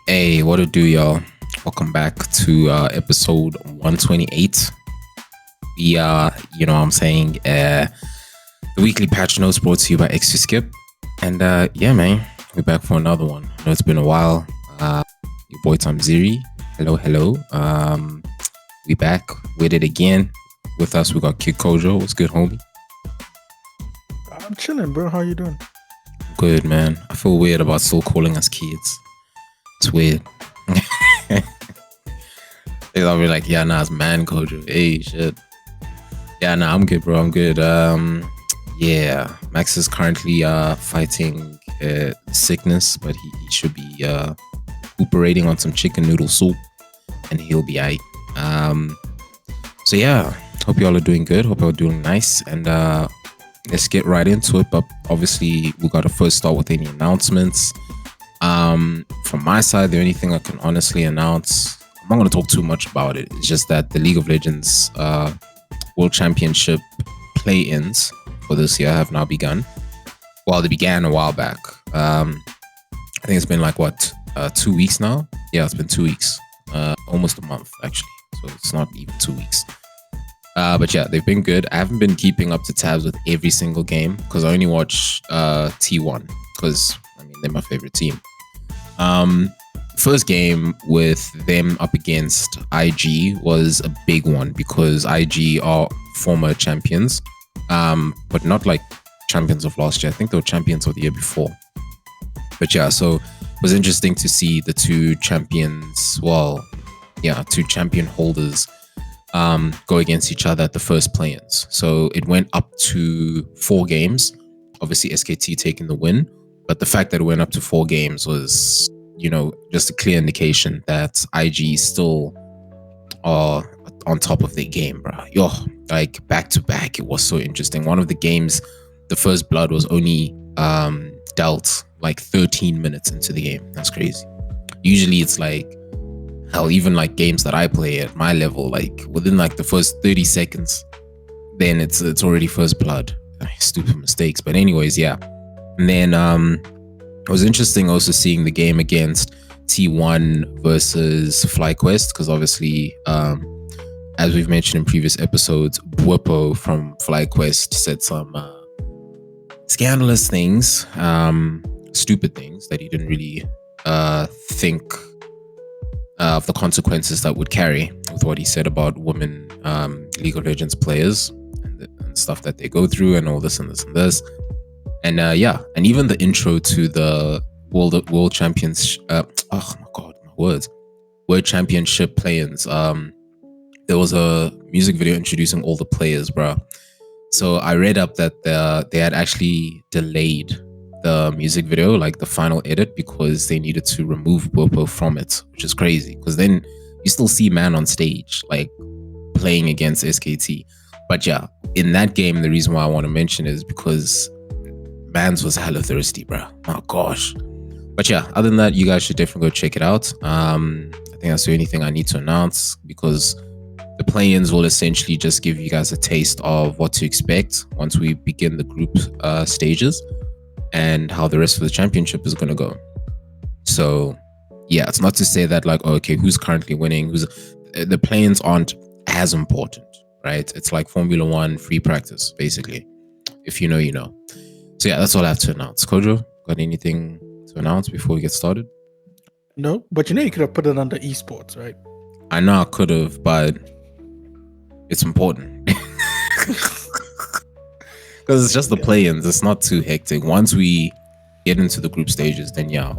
Hey, what it do, y'all? Welcome back to episode 128. You know what I'm saying, the weekly patch notes brought to you by Extra Skip. And yeah, man, we're back for another one. I know it's been a while. Your boy Tom Ziri. Hello. We back with it again. With us, we got Kid Kojo. What's good, homie? I'm chilling, bro. How you doing? Good, man. I feel weird about still calling us kids. It's weird. I'll be like, yeah, nah, it's man Kojo. Hey, shit. Yeah, nah, I'm good, bro. I'm good. Yeah, Max is currently fighting sickness, but he should be recuperating on some chicken noodle soup, and he'll be aight. So yeah, hope y'all are doing good. Hope y'all are doing nice, and let's get right into it. But obviously, we got to first start with any announcements. From my side, the only thing I can honestly announce, I'm not going to talk too much about it. It's just that the League of Legends World Championship play-ins for this year have now begun. Well, they began a while back. I think it's been like 2 weeks now. Yeah, it's been 2 weeks, almost a month actually. So it's not even 2 weeks. But yeah, they've been good. I haven't been keeping up to tabs with every single game because I only watch T1 because I mean they're my favorite team. First game with them up against IG was a big one because IG are former champions, but not like champions of last year. I think they were champions of the year before. But yeah, so it was interesting to see the two champions, two champion holders go against each other at the first play-ins. So it went up to 4 games. Obviously, SKT taking the win. But the fact that it went up to 4 games was, just a clear indication that IG still are on top of their game, bro. Yo, like back to back, it was so interesting. One of the games, the first blood was only dealt like 13 minutes into the game. That's crazy. Usually it's like, hell, even like games that I play at my level, like within like the first 30 seconds, then it's already first blood. Stupid mistakes. But anyways, yeah. And then it was interesting also seeing the game against T1 versus FlyQuest, because obviously, as we've mentioned in previous episodes, Bwipo from FlyQuest said some scandalous things, stupid things that he didn't really think of the consequences that would carry with what he said about women League of Legends players and stuff that they go through and all this and this and this. And and even the intro to the World Champions, World Championship play-ins. There was a music video introducing all the players, bro. So I read up that they had actually delayed the music video, like the final edit, because they needed to remove Bwipo from it, which is crazy. Because then you still see man on stage, like playing against SKT. But yeah, in that game, the reason why I want to mention is because Mans was hella thirsty, bro. Oh gosh. But yeah, other than that, you guys should definitely go check it out. I think that's the only thing I need to announce, because the play-ins will essentially just give you guys a taste of what to expect once we begin the group stages and how the rest of the championship is going to go. So yeah, it's not to say that like, okay, who's currently winning, the play-ins aren't as important, right? It's like Formula 1 free practice, basically. If you know, you know. So yeah, that's all I have to announce. Kojo, got anything to announce before we get started? No, but you could have put it under esports, right? I know I could have, but it's important. Because it's just the play-ins. It's not too hectic. Once we get into the group stages, then yeah,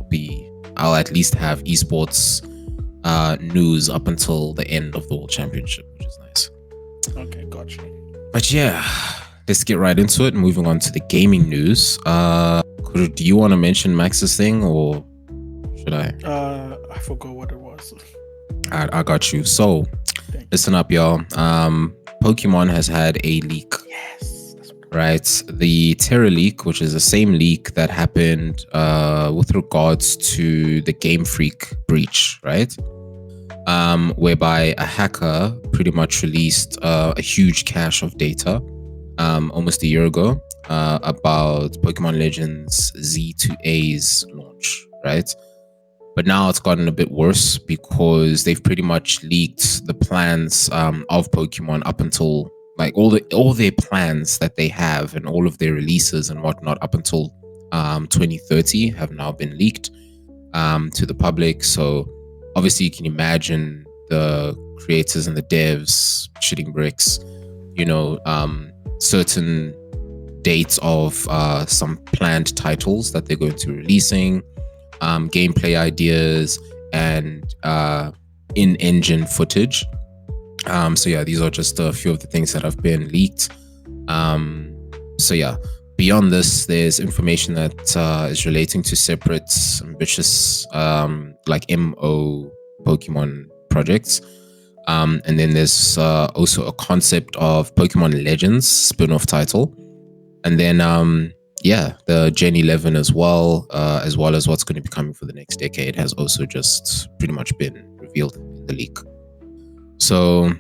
I'll at least have esports news up until the end of the World Championship, which is nice. Okay, gotcha. But yeah, let's get right into it. Moving on to the gaming news. Do you want to mention Max's thing, or should I? I forgot what it was. I got you. So, listen up, y'all. Pokemon has had a leak. Yes. Right. The Terra leak, which is the same leak that happened with regards to the Game Freak breach, right? Whereby a hacker pretty much released a huge cache of data almost a year ago about Pokemon Legends Z to A's launch, right? But now it's gotten a bit worse because they've pretty much leaked the plans of Pokemon up until like all their plans that they have and all of their releases and whatnot up until 2030 have now been leaked to the public. So obviously you can imagine the creators and the devs shitting bricks, certain dates of some planned titles that they're going to be releasing, gameplay ideas, and in-engine footage. So yeah, these are just a few of the things that have been leaked. So yeah, beyond this, there's information that is relating to separate ambitious like MO Pokemon projects. And then there's also a concept of Pokemon Legends spin-off title. And then the Gen 11 as well as what's going to be coming for the next decade has also just pretty much been revealed in the leak. So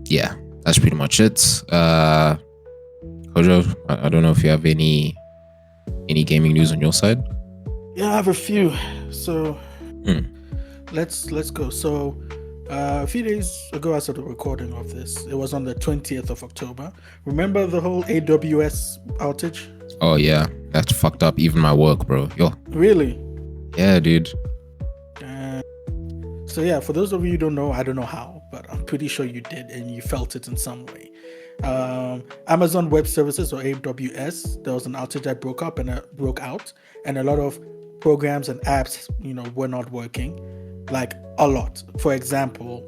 yeah, that's pretty much it. Kojo, I don't know if you have any gaming news on your side. Yeah, I have a few. So let's go. So a few days ago, as of the recording of this, it was on the 20th of October. Remember the whole AWS outage? Oh yeah, that's fucked up even my work, bro. Yo. Really? Yeah, dude. So yeah, for those of you who don't know, I don't know how, but I'm pretty sure you did and you felt it in some way. Amazon Web Services, or AWS, there was an outage that broke out, and a lot of programs and apps, were not working, like a lot. For example,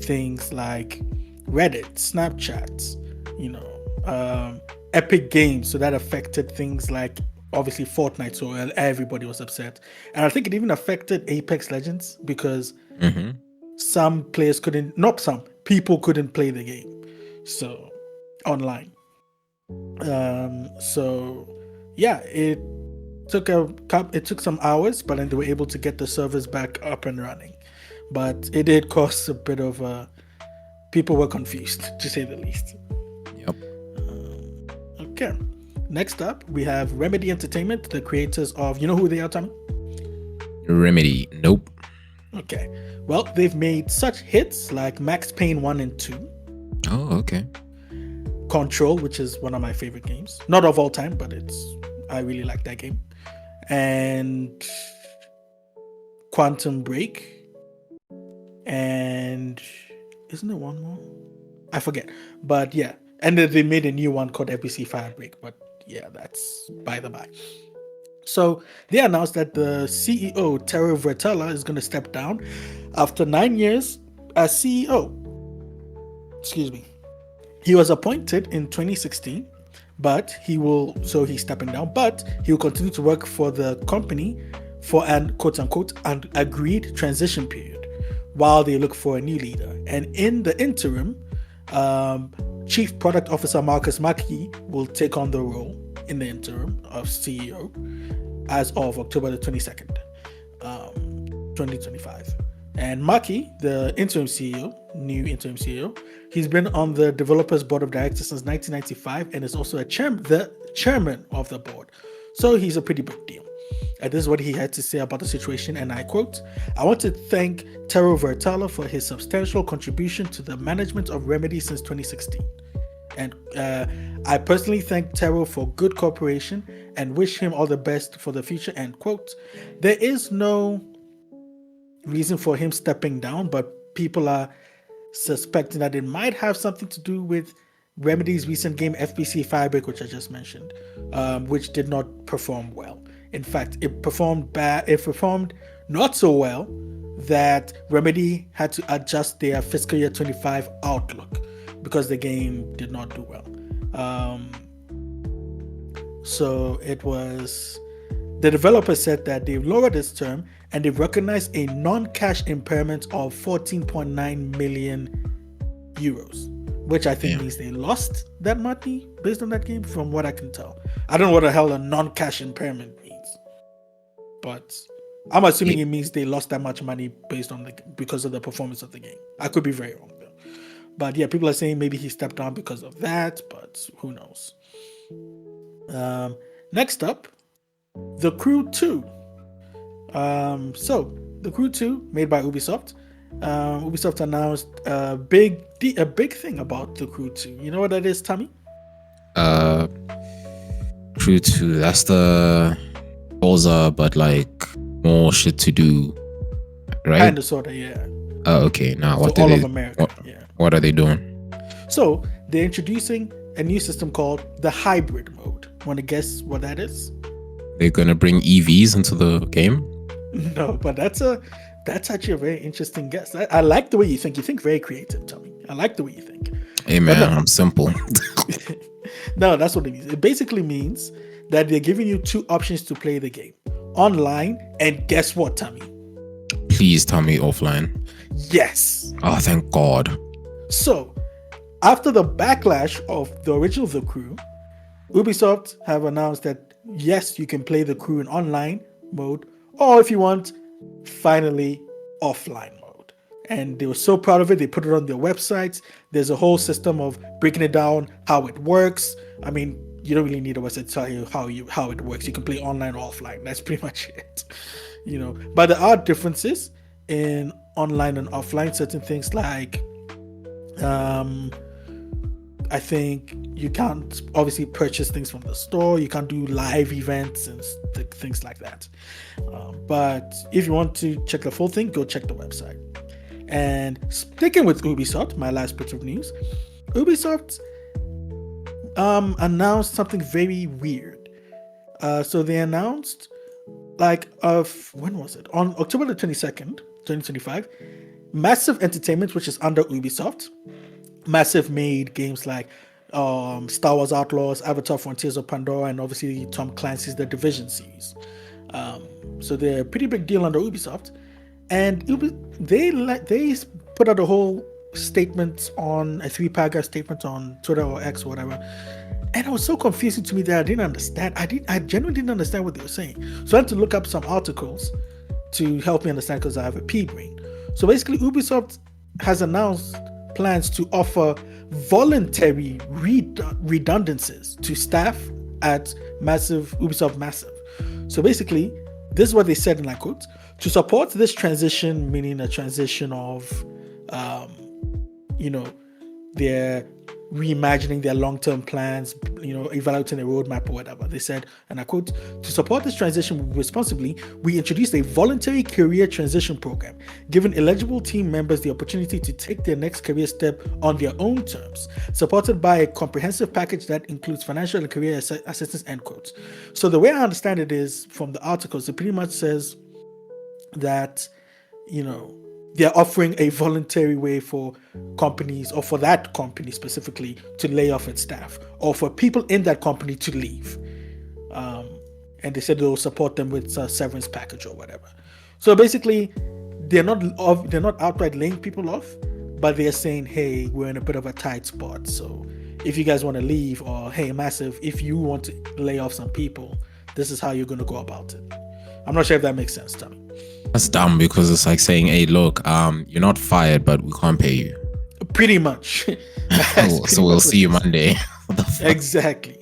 things like Reddit, Snapchat, Epic Games. So that affected things like obviously Fortnite. So everybody was upset, and I think it even affected Apex Legends because some players people couldn't play the game. So online. So yeah, it took some hours, but then they were able to get the servers back up and running. But it did cause a bit of people were confused, to say the least. Yep. Okay. Next up, we have Remedy Entertainment, the creators of, you know who they are, Tommy? Remedy, nope. Okay. Well, they've made such hits like Max Payne 1 and 2. Oh, okay. Control, which is one of my favorite games. Not of all time, but I really like that game. And Quantum Break. And isn't there one more? I forget. But yeah. And then they made a new one called FBC Firebreak. But yeah, that's by the by. So they announced that the CEO, Tero Vertella, is going to step down after 9 years as CEO. Excuse me. He was appointed in 2016, but he's stepping down, but he will continue to work for the company for an quote-unquote an agreed transition period while they look for a new leader. And in the interim, Chief Product Officer Marcus Mackey will take on the role in the interim of CEO as of October the 22nd, 2025. And Mackey, the new interim CEO, he's been on the developers board of directors since 1995 and is also the chairman of the board. So he's a pretty big deal. And this is what he had to say about the situation, and I quote, "I want to thank Tero Vertella for his substantial contribution to the management of Remedy since 2016. And I personally thank Tero for good cooperation and wish him all the best for the future," end quote. There is no reason for him stepping down, but people are suspecting that it might have something to do with Remedy's recent game FBC Firebreak, which I just mentioned, which did not perform well. In fact, it performed bad. It performed not so well that Remedy had to adjust their fiscal year 25 outlook because the game did not do well. So it was, the developer said that they've lowered its term and they've recognized a non-cash impairment of 14.9 million euros, which I think means they lost that money based on that game, from what I can tell. I don't know what the hell a non-cash impairment means, but I'm assuming it means they lost that much money because of the performance of the game. I could be very wrong though. But yeah, people are saying maybe he stepped down because of that, but who knows. Next up, The Crew 2. So The Crew 2, made by Ubisoft. Ubisoft announced a big thing about The Crew 2. You know what that is, Tommy? Crew 2, that's the Forza, but like more shit to do, right? Kind of, sort of, yeah. Oh, okay. Now, what all do of they? America, yeah. What are they doing? So they're introducing a new system called the hybrid mode. Want to guess what that is? They're gonna bring EVs into the game? No, but that's actually a very interesting guess. I like the way you think. You think very creative, Tommy. I like the way you think. Hey man, no. I'm simple. No, that's what it means. It basically means that they're giving you two options to play the game: online and guess what, Tommy? Please tell me offline. Yes. Oh, thank God. So, after the backlash of the original The Crew, Ubisoft have announced that yes, you can play The Crew in online mode, or if you want, finally offline mode. And they were so proud of it, they put it on their websites. There's a whole system of breaking it down, how it works. I mean, you don't really need a website to tell you how it works. You can play online or offline. That's pretty much it. But there are differences in online and offline. Certain things like I think you can't obviously purchase things from the store. You can't do live events and things like that. But if you want to check the full thing, go check the website. And sticking with Ubisoft, my last bit of news, Ubisoft announced something very weird. So they announced, when was it? On October the 22nd, 2025, Massive Entertainment, which is under Ubisoft. Massive made games like Star Wars Outlaws, Avatar Frontiers of Pandora, and obviously Tom Clancy's The Division series. So they're a pretty big deal under Ubisoft. And they put out a whole statement on a 3-paragraph statement on Twitter or X or whatever. And it was so confusing to me that I didn't understand. I genuinely didn't understand what they were saying. So I had to look up some articles to help me understand because I have a pea brain. So basically, Ubisoft has announced plans to offer voluntary redundancies to staff at Ubisoft Massive. So basically, this is what they said, and I quote, "To support this transition," meaning a transition of, they're reimagining their long-term plans, evaluating a roadmap or whatever. They said, and I quote, "To support this transition responsibly, we introduced a voluntary career transition program, giving eligible team members the opportunity to take their next career step on their own terms, supported by a comprehensive package that includes financial and career assistance," end quotes. So the way I understand it is, from the articles, it pretty much says that, they're offering a voluntary way for companies, or for that company specifically, to lay off its staff, or for people in that company to leave. And they said they'll support them with a severance package or whatever. So basically, they're not outright laying people off, but they're saying, hey, we're in a bit of a tight spot. So if you guys want to leave, or hey, Massive, if you want to lay off some people, this is how you're going to go about it. I'm not sure if that makes sense, Tommy. That's dumb, because it's like saying, hey, look, you're not fired, but we can't pay you. Pretty much. So we'll see you Monday. Exactly.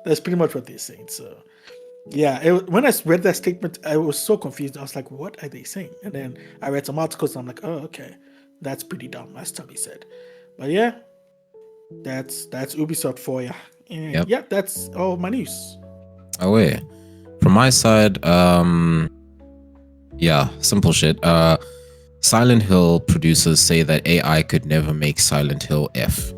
That's pretty much what they're saying. So yeah, when I read that statement, I was so confused. I was like, what are they saying? And then I read some articles and I'm like, oh, okay, that's pretty dumb, as Tommy said. But yeah, that's Ubisoft for you. And yeah, that's all my news. Oh wait, from my side, yeah, simple shit. Silent Hill producers say that AI could never make Silent Hill F.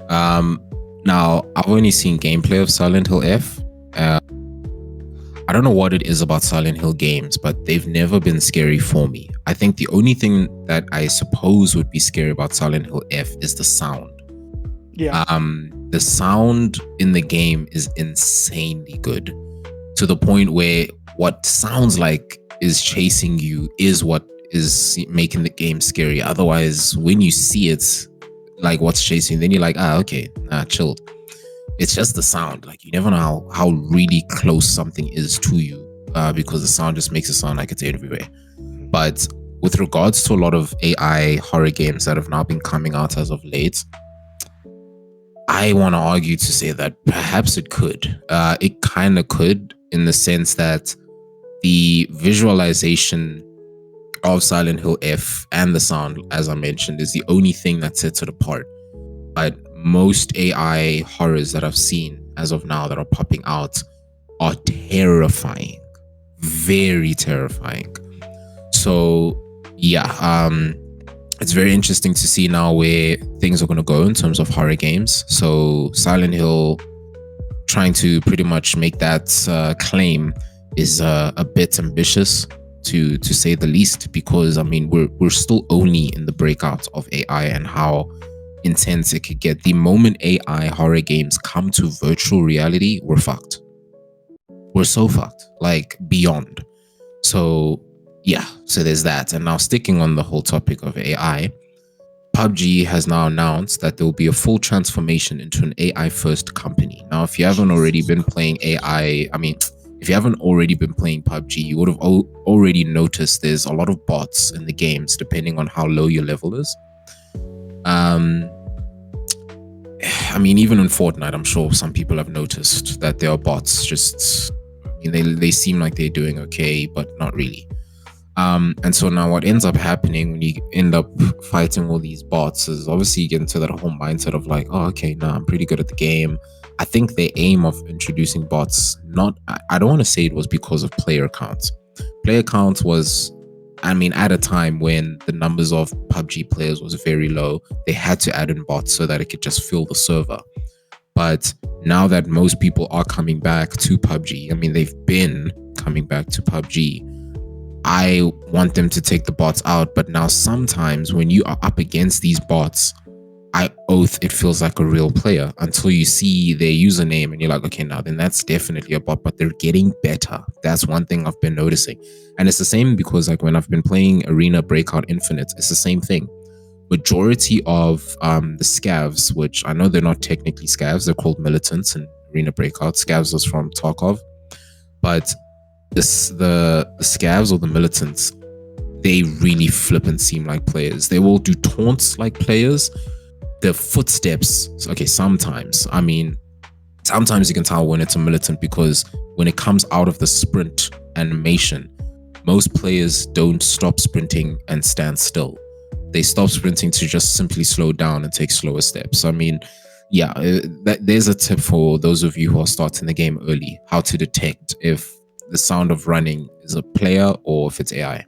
Now, I've only seen gameplay of Silent Hill F. I don't know what it is about Silent Hill games, but they've never been scary for me. I think the only thing that I suppose would be scary about Silent Hill F is the sound. Yeah. The sound in the game is insanely good, to the point where what sounds like is chasing you is what is making the game scary. Otherwise, when you see it, like what's chasing you, then you're like, okay, chilled. It's just the sound. Like, you never know how really close something is to you, because the sound just makes it sound like it's everywhere. But with regards to a lot of AI horror games that have now been coming out as of late, I want to argue to say that perhaps it could. It kind of could, in the sense that the visualization of Silent Hill F and the sound, as I mentioned, is the only thing that sets it apart. But most AI horrors that I've seen as of now that are popping out are terrifying, very terrifying. So yeah, it's very interesting to see now where things are going to go in terms of horror games. So Silent Hill trying to pretty much make that claim is a bit ambitious, to say the least, because I mean we're still only in the breakout of AI and how intense it could get. The moment AI horror games come to virtual reality, we're fucked. We're so fucked, like beyond. So yeah, so there's that. And now sticking on the whole topic of AI, PUBG has now announced that there will be a full transformation into an AI first company. Now, if you haven't already been playing AI, I mean, if you haven't already been playing PUBG, you would have already noticed there's a lot of bots in the games, depending on how low your level is. I mean, even in Fortnite, I'm sure some people have noticed that there are bots. Just, I mean, they seem like they're doing okay, but not really. And so now what ends up happening when you end up fighting all these bots is obviously you get into that whole mindset of like, oh, okay, no, I'm pretty good at the game. I think the aim of introducing bots, I don't want to say it was because of player counts. Player counts was, I mean, at a time when the numbers of PUBG players was very low, they had to add in bots so that it could just fill the server. But now that most people are coming back to PUBG, I mean, they've been coming back to PUBG, I want them to take the bots out. But now sometimes when you are up against these bots, I oath it feels like a real player until you see their username and you're like, okay, now then that's definitely a bot, but they're getting better. That's one thing I've been noticing. And it's the same because like when I've been playing Arena Breakout Infinite, it's the same thing. Majority of the scavs, which I know they're not technically scavs, they're called militants in Arena Breakout. Scavs is from Tarkov. But the scavs or the militants, they really flip and seem like players. They will do taunts like players. The footsteps, okay, sometimes you can tell when it's a militant because when it comes out of the sprint animation, most players don't stop sprinting and stand still. They stop sprinting to just simply slow down and take slower steps. I mean, yeah, there's a tip for those of you who are starting the game early, how to detect if the sound of running is a player or if it's AI.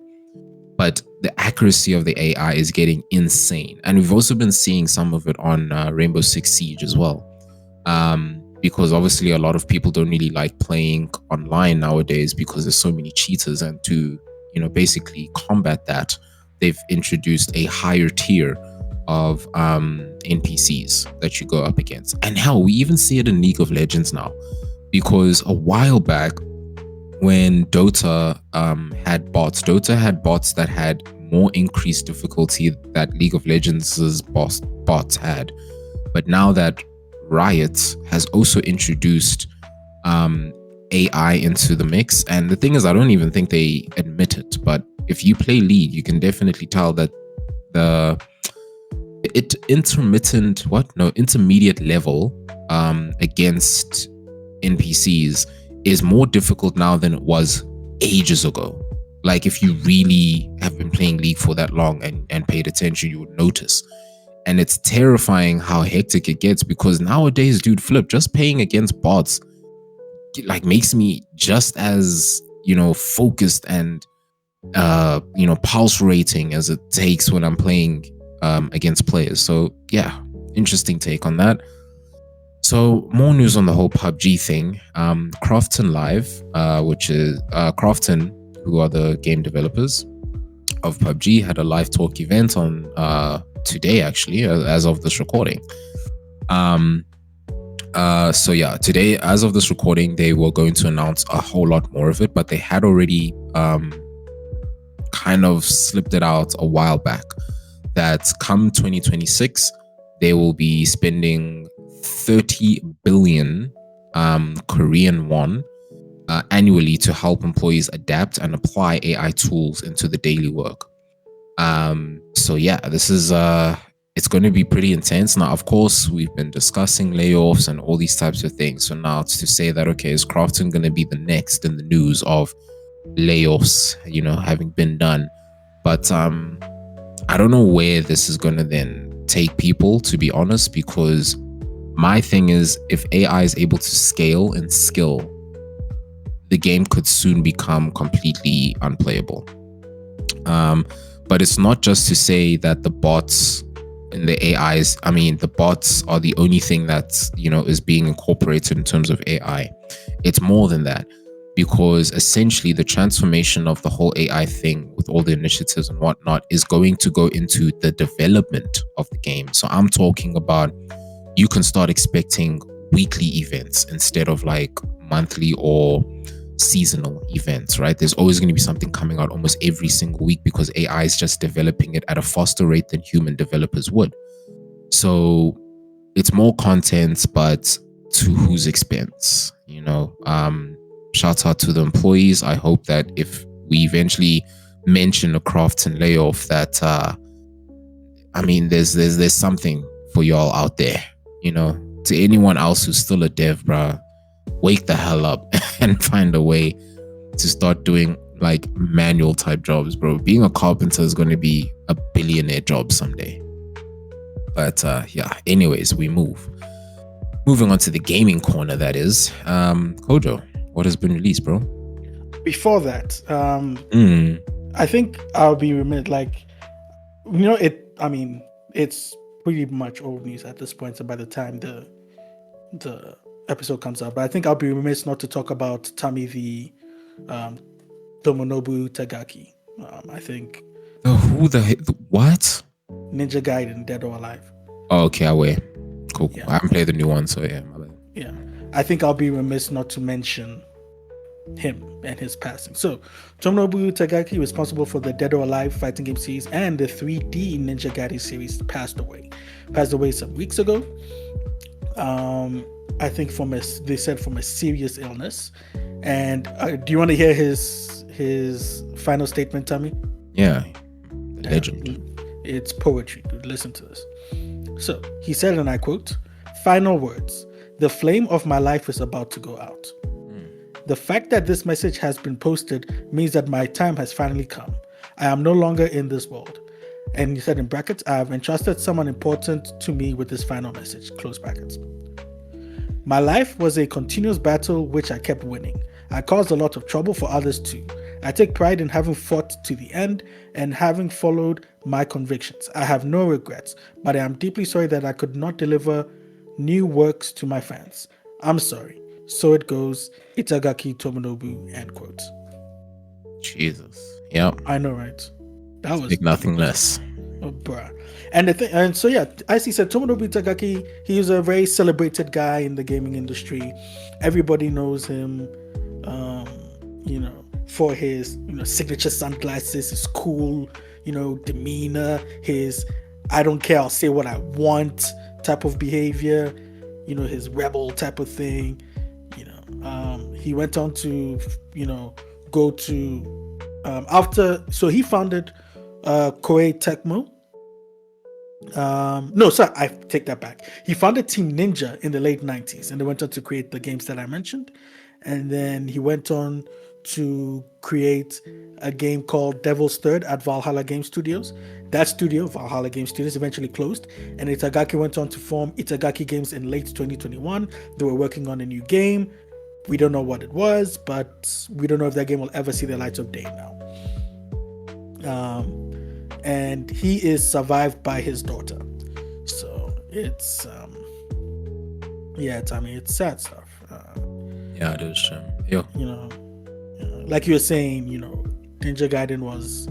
But the accuracy of the AI is getting insane. And we've also been seeing some of it on Rainbow Six Siege as well. Because obviously a lot of people don't really like playing online nowadays because there's so many cheaters. And to, basically combat that, they've introduced a higher tier of NPCs that you go up against. And hell, we even see it in League of Legends now. Because a while back, when Dota had bots that had more increased difficulty that League of Legends' bots had. But now that Riot has also introduced AI into the mix, and the thing is, I don't even think they admit it, but if you play League, you can definitely tell that the intermediate level against NPCs is more difficult now than it was ages ago. Like if you really have been playing League for that long and paid attention, you would notice. And it's terrifying how hectic it gets because nowadays, dude, flip, just playing against bots like makes me just as, focused and pulse rating as it takes when I'm playing against players. So yeah, interesting take on that. So more news on the whole PUBG thing. Crofton Live, which is Crofton, who are the game developers of PUBG, had a live talk event on today, actually, as of this recording. So yeah, today, as of this recording, they were going to announce a whole lot more of it, but they had already kind of slipped it out a while back that come 2026, they will be spending 30 billion Korean won annually to help employees adapt and apply AI tools into the daily work. So yeah, this is it's going to be pretty intense. Now, of course, we've been discussing layoffs and all these types of things. So now it's to say that, okay, is Crofton going to be the next in the news of layoffs, having been done? But I don't know where this is gonna then take people, to be honest, because my thing is, if AI is able to scale and skill, the game could soon become completely unplayable. But it's not just to say that the bots and the AIs, I mean, the bots are the only thing that's, is being incorporated in terms of AI. It's more than that, because essentially the transformation of the whole AI thing with all the initiatives and whatnot is going to go into the development of the game. So I'm talking about, you can start expecting weekly events instead of like monthly or seasonal events, right? There's always going to be something coming out almost every single week, because AI is just developing it at a faster rate than human developers would. So it's more content, but to whose expense? Shout out to the employees. I hope that if we eventually mention a craft and layoff, that there's something for y'all out there. To anyone else who's still a dev, bruh, wake the hell up and find a way to start doing like manual type jobs, bro. Being a carpenter is going to be a billionaire job someday. But yeah, anyways, moving on to the gaming corner, that is. Kojo, what has been released, bro? Before that, I think I'll be remiss, it's pretty much old news at this point, so by the time the episode comes out, but I think I'll be remiss not to talk about Tami the Tomonobu Tagaki. I think what? Ninja Gaiden, Dead or Alive. Oh, okay, I wait. Cool. Yeah. I haven't played the new one, so yeah, my bad. Yeah, I think I'll be remiss not to mention him and his passing. So, Tomonobu Tagaki, responsible for the Dead or Alive fighting game series and the 3D Ninja Gaiden series, passed away some weeks ago. I think they said from a serious illness. And do you want to hear his final statement, Tommy? Yeah, legend. It's poetry, dude. Listen to this. So he said, and I quote, "Final words. The flame of my life is about to go out. The fact that this message has been posted means that my time has finally come. I am no longer in this world." And he said in brackets, "I have entrusted someone important to me with this final message," close brackets. "My life was a continuous battle which I kept winning. I caused a lot of trouble for others too. I take pride in having fought to the end and having followed my convictions. I have no regrets, but I am deeply sorry that I could not deliver new works to my fans. I'm sorry. So it goes, Itagaki Tomonobu," end quote. Jesus. Yeah. I know, right? That was nothing less. Oh, bruh. And so yeah, as he said, Tomonobu Itagaki, he's a very celebrated guy in the gaming industry. Everybody knows him, for his signature sunglasses, his cool, demeanor, his "I don't care, I'll say what I want" type of behavior, his rebel type of thing. He went on to, go to so he founded Koei Tecmo. No, sorry, I take that back. He founded Team Ninja in the late 90s, and they went on to create the games that I mentioned. And then he went on to create a game called Devil's Third at Valhalla Game Studios. That studio, Valhalla Game Studios, eventually closed, and Itagaki went on to form Itagaki Games in late 2021. They were working on a new game. We don't know what it was, but we don't know if that game will ever see the light of day now. And he is survived by his daughter. So it's it's sad stuff. Yeah, it is. Yeah. Like you were saying, Ninja Gaiden was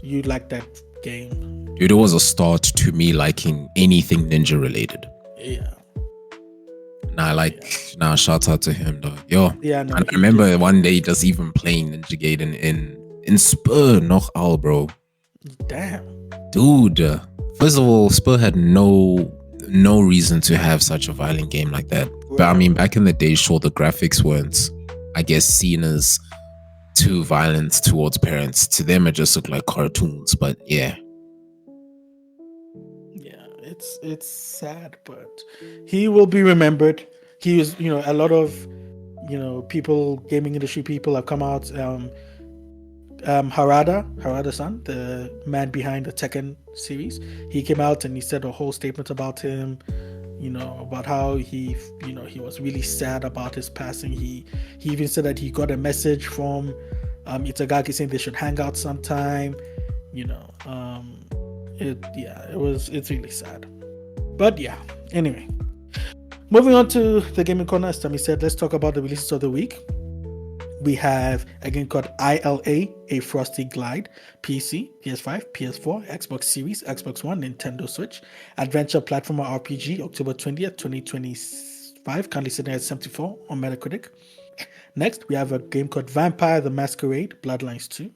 you liked that game. Dude, it was a start to me liking anything ninja related. Yeah. Nah, shout out to him though. Yo. Yeah, no, I remember one day just even playing Ninja Gaiden in Spur noch all, bro. Damn. Dude, first of all, Spur had no reason to have such a violent game like that. Right. But I mean, back in the day, sure, the graphics weren't, I guess, seen as too violent towards parents. To them, it just looked like cartoons. But yeah. Yeah, it's sad, but he will be remembered. He was, a lot of, people, gaming industry people have come out. Harada-san, the man behind the Tekken series, he came out and he said a whole statement about him, about how he was really sad about his passing. He even said that he got a message from Itagaki saying they should hang out sometime. It's really sad. But yeah, anyway. Moving on to the gaming corner, as Tommy said, let's talk about the releases of the week. We have a game called ILA, A Frosty Glide, PC, PS5, PS4, Xbox Series, Xbox One, Nintendo Switch, adventure platformer RPG, October 20th, 2025, currently sitting at 74 on Metacritic. Next, we have a game called Vampire the Masquerade, Bloodlines 2.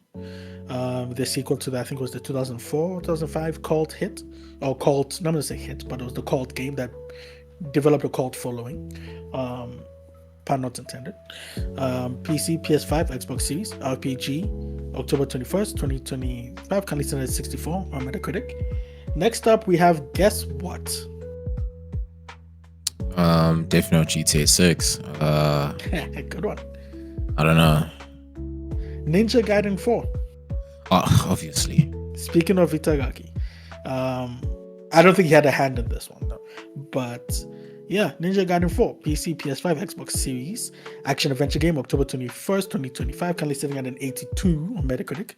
The sequel to that, I think, was the 2004, 2005 cult hit, or cult, not going to say hit, but it was the cult game that developed a cult following. Pun not intended. PC, PS5, Xbox Series, RPG, October 21st, 2025, currently sitting at 64 on Metacritic. Next up, we have Guess What? Definitely GTA 6. Good one. I don't know. Ninja Gaiden 4. Oh, obviously. Speaking of Itagaki, I don't think he had a hand in this one though. But yeah, Ninja Gaiden 4, PC, PS5, Xbox Series, action adventure game, October 21st, 2025, currently sitting at an 82 on Metacritic.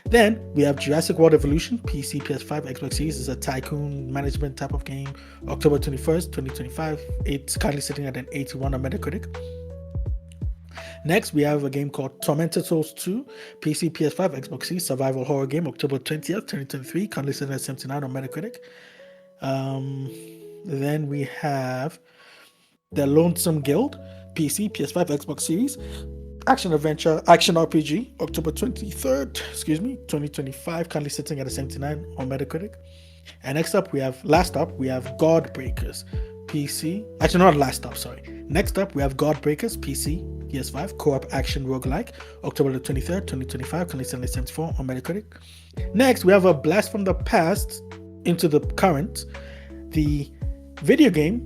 Then we have Jurassic World Evolution, PC, PS5, Xbox Series, is a tycoon management type of game, October 21st, 2025, it's currently sitting at an 81 on Metacritic. Next, we have a game called Tormented Souls 2, PC, PS5, Xbox Series, survival horror game, October 20th, 2023, currently sitting at 79 on Metacritic. Then we have The Lonesome Guild, PC, PS5, Xbox Series, action RPG, October 23rd, 2025, currently sitting at a 79 on Metacritic. And last up, we have Godbreakers, PC. Actually, not last up, sorry. Next up, we have Godbreakers, PC, PS5, co-op action roguelike, October the 23rd, 2025, currently sitting at 74 on Metacritic. Next, we have a blast from the past into the current, a new video game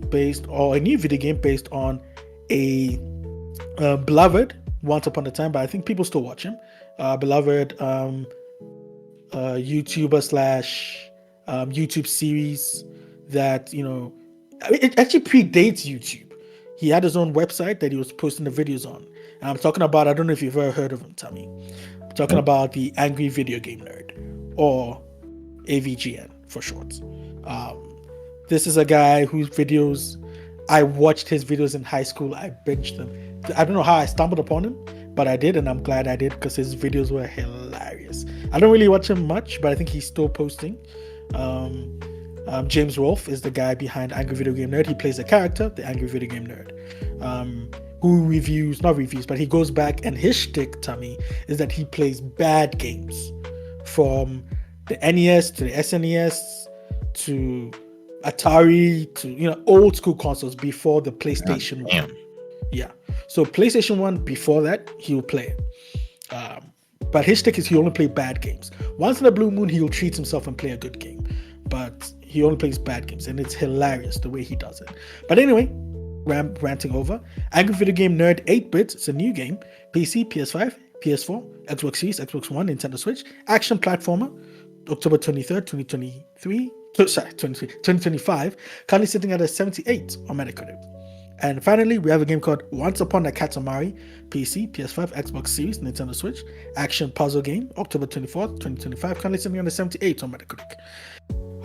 based on a beloved once upon a time, but I think people still watch him, beloved YouTuber slash YouTube series that, it actually predates YouTube. He had his own website that he was posting the videos on. And I'm talking about, I don't know if you've ever heard of him, Tommy. I'm talking about the Angry Video Game Nerd, or AVGN for short. This is a guy whose videos, I watched his videos in high school. I binged them. I don't know how I stumbled upon him, but I did, and I'm glad I did because his videos were hilarious. I don't really watch him much, but I think he's still posting. James Rolfe is the guy behind Angry Video Game Nerd. He plays a character, the Angry Video Game Nerd, who but he goes back, and his shtick, Tommy, is that he plays bad games from the NES to the SNES to Atari to old school consoles before the PlayStation 1. Yeah. So PlayStation 1, before that, he'll play it. But his shtick is he only plays bad games. Once in a blue moon, he'll treat himself and play a good game. But he only plays bad games, and it's hilarious the way he does it. But anyway, ranting over. Angry Video Game Nerd 8-Bit, it's a new game. PC, PS5, PS4, Xbox Series, Xbox One, Nintendo Switch. Action platformer, October 23rd, 2025, currently sitting at a 78 on Metacritic. And finally, we have a game called Once Upon a Katamari, PC, PS5, Xbox Series, Nintendo Switch, action puzzle game, October 24th, 2025, currently sitting on a 78 on Metacritic.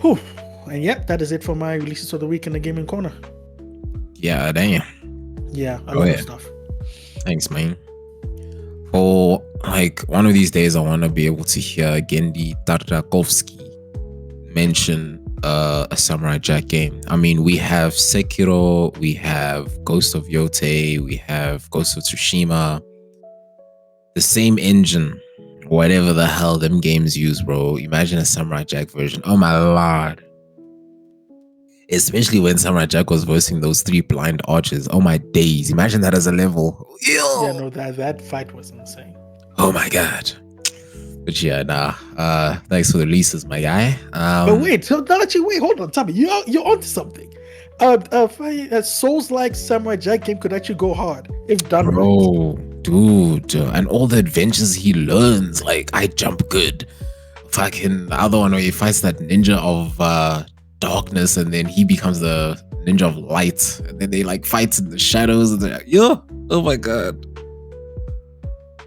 Whew. And yeah, that is it for my releases of the week in the gaming corner. Yeah, damn. Yeah, a lot of stuff. Thanks, man. For one of these days, I want to be able to hear Gendy Tartakovsky mention a Samurai Jack game. I mean, we have Sekiro, we have Ghost of Yotei, we have Ghost of Tsushima. The same engine, whatever the hell them games use, bro. Imagine a Samurai Jack version. Oh my lord. Especially when Samurai Jack was voicing those 3 blind archers. Oh my days. Imagine that as a level. Ew. Yeah, no, that fight was insane. Oh my god. But yeah, thanks for the releases, my guy. But wait, hold on, Tommy. You're onto something. A Souls-like Samurai Jack game could actually go hard if done right. dude, and all the adventures he learns. Like, I jump good. Fucking the other one where he fights that ninja of darkness, and then he becomes the ninja of light, and then they like fight in the shadows, and they're like, yo, oh my god.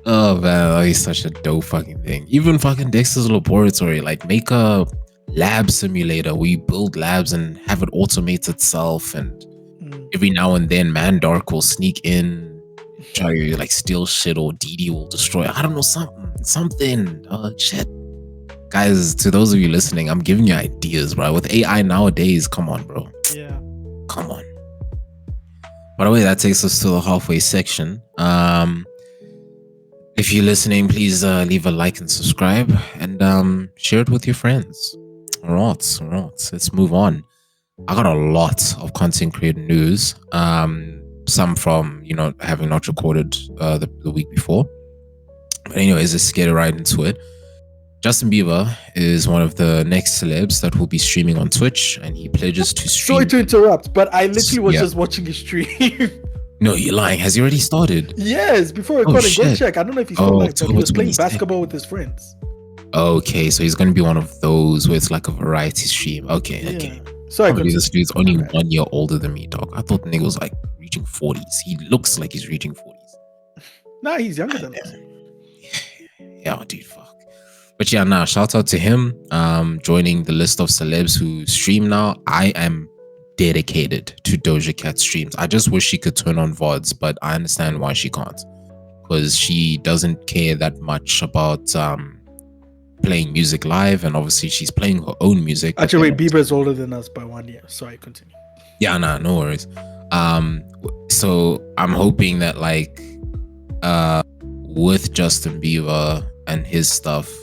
Oh man, that is such a dope fucking thing. Even fucking Dexter's Laboratory, like make a lab simulator where you build labs and have it automate itself, and every now and then Mandark will sneak in, try to like steal shit, or DD will destroy. I don't know, something. Shit. Guys, to those of you listening, I'm giving you ideas, bro. With AI nowadays, come on, bro. Yeah. Come on. By the way, that takes us to the halfway section. If you're listening, please leave a like and subscribe, and share it with your friends. All right. Let's move on. I got a lot of content creator news. Some from, having not recorded the week before. But anyways, let's get right into it. Justin Bieber is one of the next celebs that will be streaming on Twitch, and he pledges to stream. Sorry to interrupt, but I literally was just watching his stream. No, you're lying. Has he already started? Yes, before recording. Go check. I don't know if he's still live, but he was playing basketball with his friends. Okay, so he's going to be one of those where it's like a variety stream. Okay. Sorry, this dude's only 1 year older than me, dog. I thought the nigga was like reaching 40s. He looks like he's reaching 40s. Nah, he's younger than us. Yeah, dude, fuck. But yeah, shout out to him joining the list of celebs who stream now. I am dedicated to Doja Cat streams. I just wish she could turn on VODs, but I understand why she can't, because she doesn't care that much about playing music live, and obviously she's playing her own music. Actually, wait, Bieber is older than us by 1 year. Sorry, continue. Yeah, no worries. So I'm hoping that with Justin Bieber and his stuff,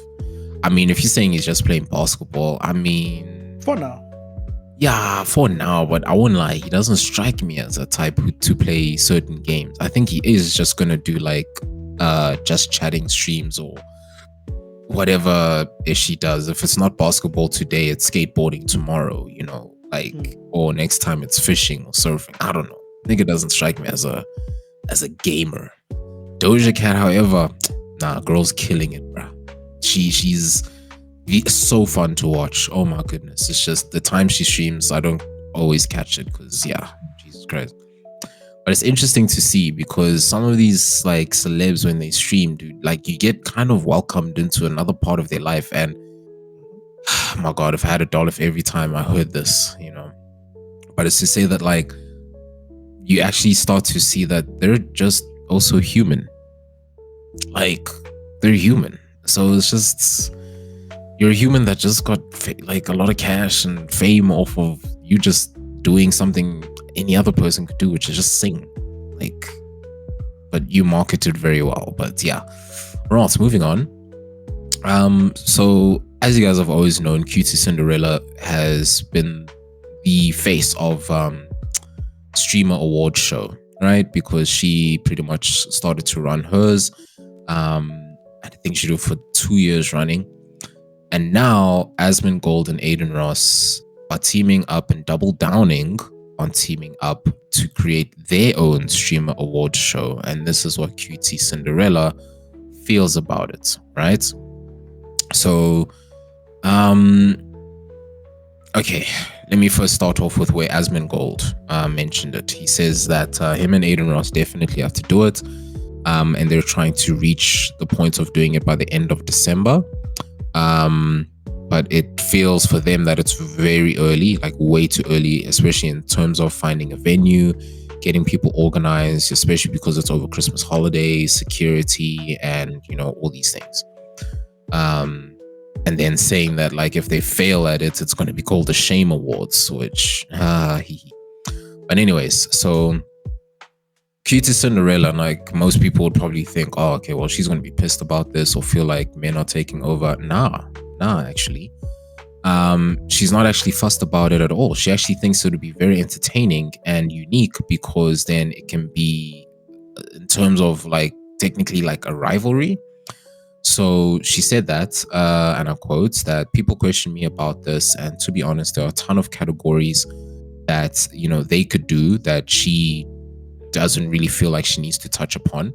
I mean, if you're saying he's just playing basketball, I mean, for now. Yeah, for now, but I won't lie, he doesn't strike me as a type to play certain games. I think he is just gonna do just chatting streams or whatever she does. If it's not basketball today, it's skateboarding tomorrow, or next time it's fishing or surfing. I don't know. I think it doesn't strike me as a gamer. Doja Cat, however, girl's killing it, bruh. She's so fun to watch. Oh my goodness. It's just the time she streams, I don't always catch it because Jesus Christ. But it's interesting to see, because some of these celebs, when they stream, dude, you get kind of welcomed into another part of their life. And oh my god, if I had $1 for every time I heard this, but it's to say that you actually start to see that they're just also human. They're human. So it's just, you're a human that just got a lot of cash and fame off of you just doing something any other person could do, which is just sing. But you marketed very well. But yeah. Right, moving on. So as you guys have always known, Cutie Cinderella has been the face of streamer award show, right? Because she pretty much started to run hers. I think she did it for 2 years running. And now Asmund Gold and Aiden Ross are teaming up and double downing on teaming up to create their own streamer award show. And this is what Cutie Cinderella feels about it, right? So, okay, let me first start off with where Asmund Gold mentioned it. He says that him and Aiden Ross definitely have to do it. And they're trying to reach the point of doing it by the end of December. But it feels for them that it's very early, way too early, especially in terms of finding a venue, getting people organized, especially because it's over Christmas holidays, security, and all these things. And then saying that if they fail at it, it's going to be called the Shame Awards, which But anyways, so Cutie Cinderella, most people would probably think, oh, okay, well, she's going to be pissed about this or feel like men are taking over. Nah, actually. She's not actually fussed about it at all. She actually thinks it would be very entertaining and unique, because then it can be, in terms of technically a rivalry. So she said that, and I quote, that people question me about this, and to be honest, there are a ton of categories that they could do that she doesn't really feel like she needs to touch upon.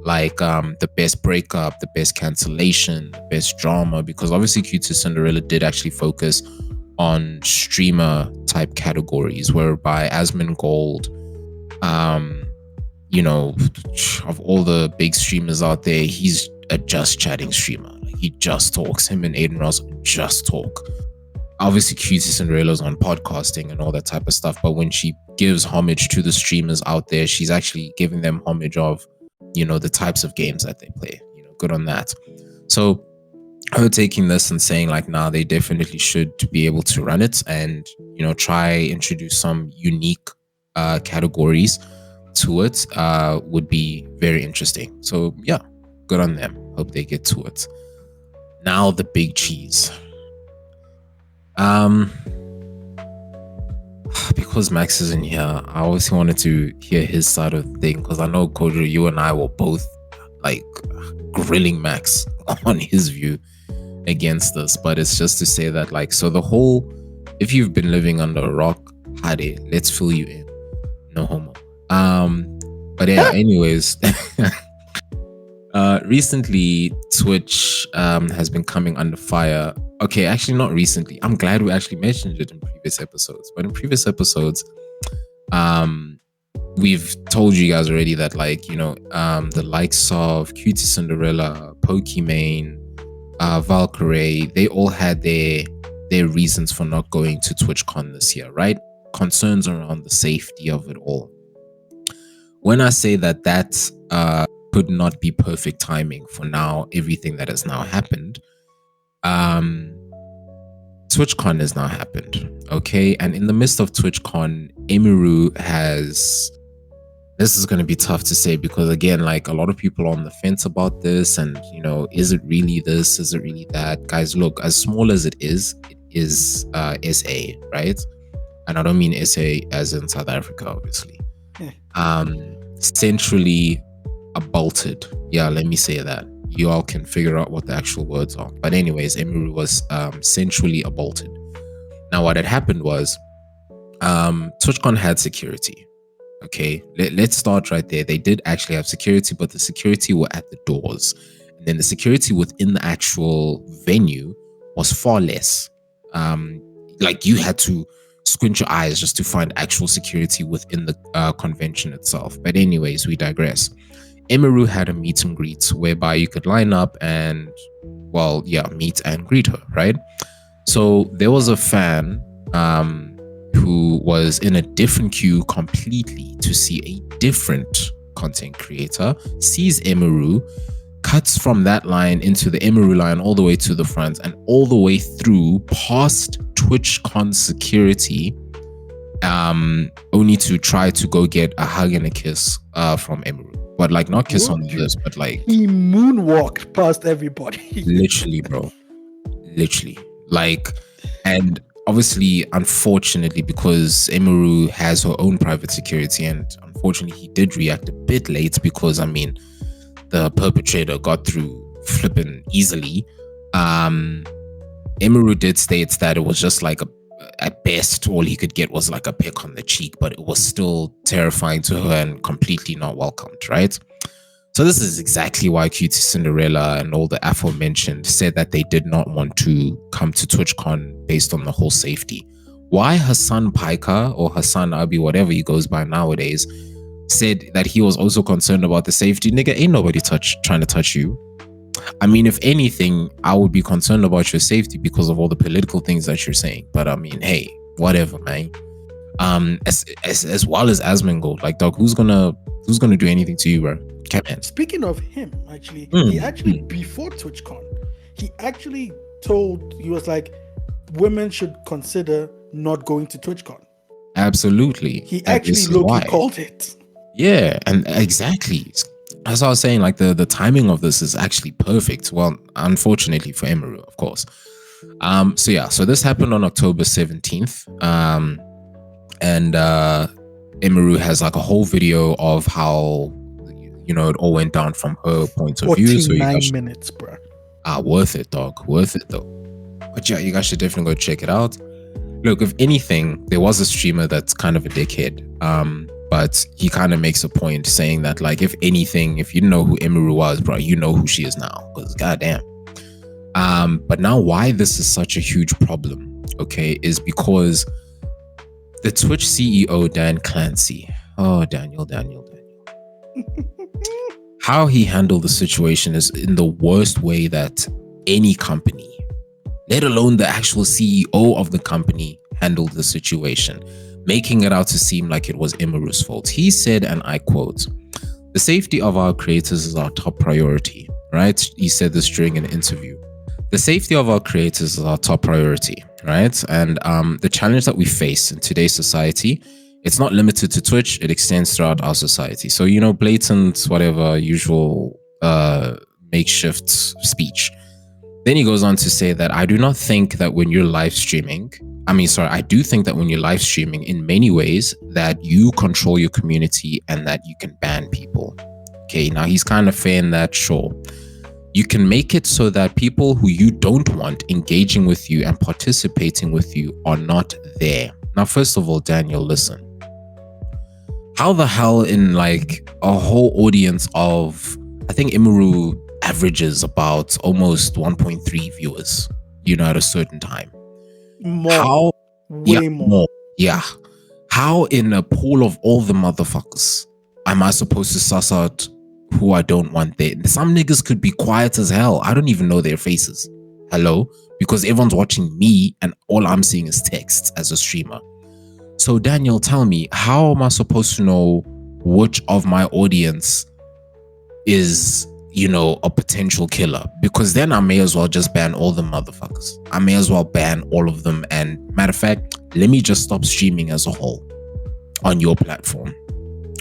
like the best breakup, the best cancellation, the best drama, because obviously Q2 Cinderella did actually focus on streamer type categories, whereby Asmongold, you know, of all the big streamers out there, he's a just chatting streamer. Like, he just talks. Him and Aiden Ross just talk. Obviously, Q2 Cinderella's on podcasting and all that type of stuff, but when she gives homage to the streamers out there, she's actually giving them homage of, you know, the types of games that they play. You know, good on that. So her taking this and saying like, nah, they definitely should be able to run it and, you know, try introduce some unique categories to it would be very interesting. So yeah, good on them. Hope they get to it. Now the big cheese. Because Max isn't here, I obviously wanted to hear his side of the thing, because I know Kojo, you and I were both like grilling Max on his view against this. But it's just to say that, like, so the whole, if you've been living under a rock, Hade, let's fill you in. No homo. But yeah, anyways, recently Twitch has been coming under fire. Okay, actually not recently. I'm glad we actually mentioned it in previous episodes. But in previous episodes, we've told you guys already that, like, you know, the likes of Q2 Cinderella, Pokemon, Valkyrie, they all had their reasons for not going to TwitchCon this year, right? Concerns around the safety of it all. When I say that could not be perfect timing for now, everything that has now happened, TwitchCon has now happened, okay? And in the midst of TwitchCon, Emiru has, this is going to be tough to say, because again, like, a lot of people are on the fence about this, and, you know, is it really this? Is it really that? Guys, look, as small as it is SA, right? And I don't mean SA as in South Africa, obviously. Centrally bolted. Yeah, let me say that. You all can figure out what the actual words are. But anyways, Emiru was centrally bolted. Now, what had happened was TwitchCon had security. Okay, let's start right there. They did actually have security, but the security were at the doors. And then the security within the actual venue was far less. Like, you had to squint your eyes just to find actual security within the convention itself. But anyways, we digress. Emiru had a meet and greet whereby you could line up and, well, yeah, meet and greet her, right? So there was a fan who was in a different queue completely to see a different content creator, sees Emiru, cuts from that line into the Emiru line all the way to the front and all the way through past TwitchCon security, only to try to go get a hug and a kiss from Emiru. But, like, not kiss on the lips, but, like, he moonwalked past everybody. Literally, bro. Literally. Like, and obviously, unfortunately, because Emiru has her own private security, and unfortunately, he did react a bit late because, I mean, the perpetrator got through flipping easily. Emiru did state that it was just like at best, all he could get was like a peck on the cheek, but it was still terrifying to her and completely not welcomed, right? So this is exactly why Q2 Cinderella and all the aforementioned said that they did not want to come to TwitchCon based on the whole safety. Why Hassan Paika, or Hassan Abi, whatever he goes by nowadays, said that he was also concerned about the safety. Nigga, ain't nobody trying to touch you. I mean, if anything, I would be concerned about your safety because of all the political things that you're saying. But I mean, hey, whatever, man. As well as Asmongold, like, dog, who's gonna do anything to you, bro? Come on. Speaking of him, actually, before TwitchCon, he was like, women should consider not going to TwitchCon. Absolutely. He actually called it. Yeah, and exactly. As I was saying, like, the timing of this is actually perfect. Well, unfortunately for Emiru, of course. So this happened on October 17th. And Emiru has like a whole video of how, you know, it all went down from her point of view. So 49 minutes, bro. Worth it, dog. Worth it, though. But yeah, you guys should definitely go check it out. Look, if anything, there was a streamer that's kind of a dickhead. But he kind of makes a point saying that, like, if anything, if you know who Emiru was, bro, you know who she is now. Because goddamn. But now why this is such a huge problem, okay, is because the Twitch CEO, Dan Clancy. Oh, Daniel. How he handled the situation is in the worst way that any company, let alone the actual CEO of the company, handled the situation, making it out to seem like it was Emiru's fault. He said, and I quote, "The safety of our creators is our top priority," right? He said this during an interview. The safety of our creators is our top priority, right? And the challenge that we face in today's society, it's not limited to Twitch, it extends throughout our society. So, you know, blatant, whatever, usual makeshift speech. Then he goes on to say that I do think that when you're live streaming, in many ways that you control your community and that you can ban people. Okay, now he's kind of fair in that, sure. You can make it so that people who you don't want engaging with you and participating with you are not there. Now, first of all, Daniel, listen. How the hell in like a whole audience of, I think Emiru averages about almost 1.3 viewers, you know, at a certain time. More. Way more. Yeah. How in a pool of all the motherfuckers am I supposed to suss out who I don't want there? Some niggas could be quiet as hell. I don't even know their faces. Hello? Because everyone's watching me and all I'm seeing is texts as a streamer. So Daniel, tell me, how am I supposed to know which of my audience is, you know, a potential killer? Because then I may as well just ban all the motherfuckers. I may as well ban all of them. And matter of fact, let me just stop streaming as a whole on your platform.